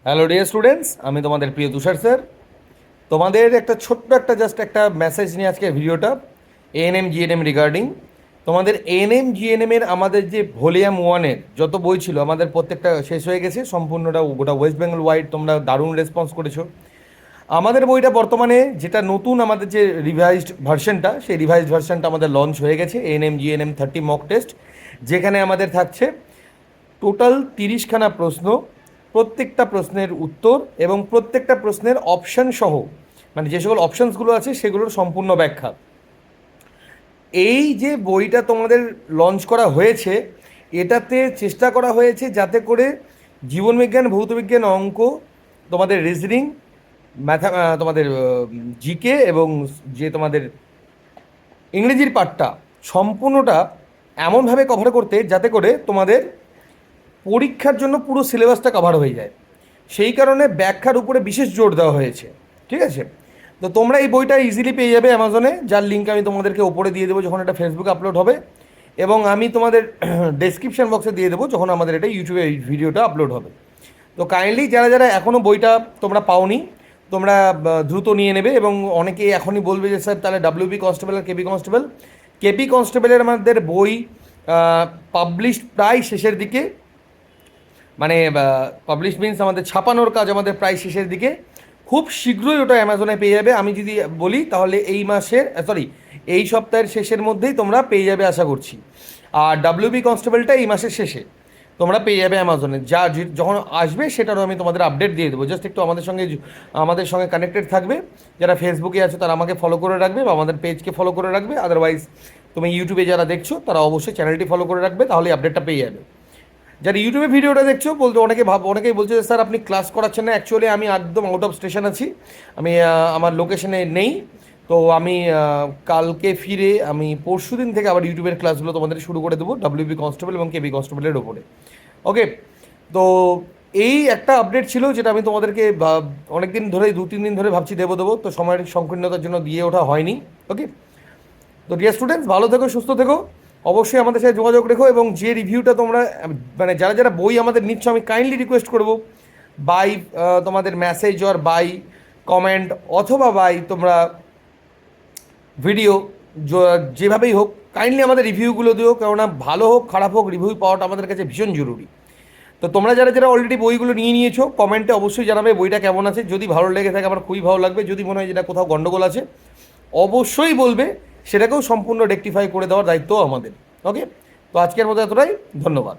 Hello dear students, আমি তোমাদের প্রিয় তুষার স্যার। তোমাদের একটা ছোট্ট জাস্ট একটা মেসেজ নিয়ে আজকে ভিডিওটা। এএনএম জিএনএম রিগার্ডিং তোমাদের এএনএম জিএনএমের আমাদের যে ভলিউম ওয়ানের যত বই ছিল আমাদের প্রত্যেকটা শেষ হয়ে গেছে সম্পূর্ণটা, গোটা ওয়েস্ট বেঙ্গল ওয়াইড তোমরা দারুণ রেসপন্স করেছো। আমাদের বইটা বর্তমানে যেটা নতুন আমাদের যে রিভাইজড ভার্সনটা, সেই রিভাইজড ভার্সনটা আমাদের লঞ্চ হয়ে গেছে, এএনএম জিএনএম 30 মক টেস্ট, যেখানে আমাদের থাকছে টোটাল 30খানা প্রশ্ন, প্রত্যেকটা প্রশ্নের উত্তর এবং প্রত্যেকটা প্রশ্নের অপশান সহ, মানে যে সকল অপশানসগুলো আছে সেগুলোর সম্পূর্ণ ব্যাখ্যা। এই যে বইটা তোমাদের লঞ্চ করা হয়েছে, এটাতে চেষ্টা করা হয়েছে যাতে করে জীবনবিজ্ঞান, ভৌতবিজ্ঞান, অঙ্ক, তোমাদের রিজনিং, তোমাদের জিকে এবং যে তোমাদের ইংরেজির পার্টটা সম্পূর্ণটা এমনভাবে কভার করতে যাতে করে তোমাদের পরীক্ষার জন্য পুরো সিলেবাসটা কভার হয়ে যায়। সেই কারণে ব্যাখ্যার উপরে বিশেষ জোর দেওয়া হয়েছে। ঠিক আছে, তো তোমরা এই বইটা ইজিলি পেয়ে যাবে অ্যামাজনে, যার লিঙ্ক আমি তোমাদেরকে ওপরে দিয়ে দেবো যখন এটা ফেসবুকে আপলোড হবে, এবং আমি তোমাদের ডেসক্রিপশন বক্সে দিয়ে দেবো যখন আমাদের এটা ইউটিউবে এই ভিডিওটা আপলোড হবে। তো কাইন্ডলি যারা যারা এখনও বইটা তোমরা পাওনি, তোমরা দ্রুত নিয়ে নেবে। এবং অনেকেই এখনই বলবে যে স্যার তাহলে ডাব্লিউবি কনস্টেবল আর কেপি কনস্টেবল। কেপি কনস্টেবলের আমাদের বই পাবলিশ প্রায় শেষের দিকে, মানে পাবলিশ মিনস আমাদের ছাপানোর কাজ আমাদের প্রায় শেষের দিকে। খুব শীঘ্রই ওটা অ্যামাজনে পেয়ে যাবে। আমি যদি বলি তাহলে এই মাসের এই সপ্তাহের শেষের মধ্যেই তোমরা পেয়ে যাবে আশা করছি। আর ডাব্লিউবি কনস্টেবলটা এই মাসের শেষে তোমরা পেয়ে যাবে অ্যামাজনে। যখন আসবে সেটারও আমি তোমাদের আপডেট দিয়ে দেবো। জাস্ট একটু আমাদের সঙ্গে কানেক্টেড থাকবে। যারা ফেসবুকে আছো তারা আমাকে ফলো করে রাখবে বা আমাদের পেজকে ফলো করে রাখবে। আদারওয়াইজ তুমি ইউটিউবে যারা দেখছো তারা অবশ্যই চ্যানেলটি ফলো করে রাখবে, তাহলে আপডেটটা পেয়ে যাবে। যারা ইউটিউবে ভিডিওটা দেখছো বলতে অনেকেই বলছে যে স্যার আপনি ক্লাস করাচ্ছেন না। অ্যাকচুয়ালি আমি একদম আউট অফ স্টেশন আছি, আমি আমার লোকেশনে নেই। তো আমি কালকে ফিরে আমি পরশু দিন থেকে আবার ইউটিউবের ক্লাসগুলো তোমাদের শুরু করে দেবো ডাব্লিউবি কনস্টেবল এবং কেবি কনস্টেবলের ওপরে। ওকে, তো এই একটা আপডেট ছিল যেটা আমি তোমাদেরকে অনেক দিন ধরে 2-3 দিন ধরে ভাবছি দেবো, তো সময়ের সংকীর্ণতার জন্য দিয়ে ওঠা হয়নি। ওকে, তো ডিয়ার স্টুডেন্টস, ভালো থেকো, সুস্থ থেকো, অবশ্যই আমাদের সাথে যোগাযোগ রেখো। এবং যে রিভিউটা তোমরা মানে যারা যারা বই আমাদের নিচ্ছ, আমি কাইন্ডলি রিকোয়েস্ট করবো বাই তোমাদের মেসেজ অর বাই কমেন্ট অথবা বাই তোমরা ভিডিও, যেভাবেই হোক কাইন্ডলি আমাদের রিভিউগুলো দিও, কেননা ভালো হোক খারাপ হোক রিভিউ পাওয়াটা আমাদের কাছে ভীষণ জরুরি। তো তোমরা যারা যারা অলরেডি বইগুলো নিয়ে নিয়েছো কমেন্টে অবশ্যই জানাবে বইটা কেমন আছে। যদি ভালো লেগে থাকে আমার খুবই ভালো লাগবে, যদি মনে হয় যেটা কোথাও গন্ডগোল আছে অবশ্যই বলবে, সেটাকেও সম্পূর্ণ রেকটিফাই করে দেওয়ার দায়িত্ব আমাদের। ওকে, তো আজকের মতো এতটাই, ধন্যবাদ।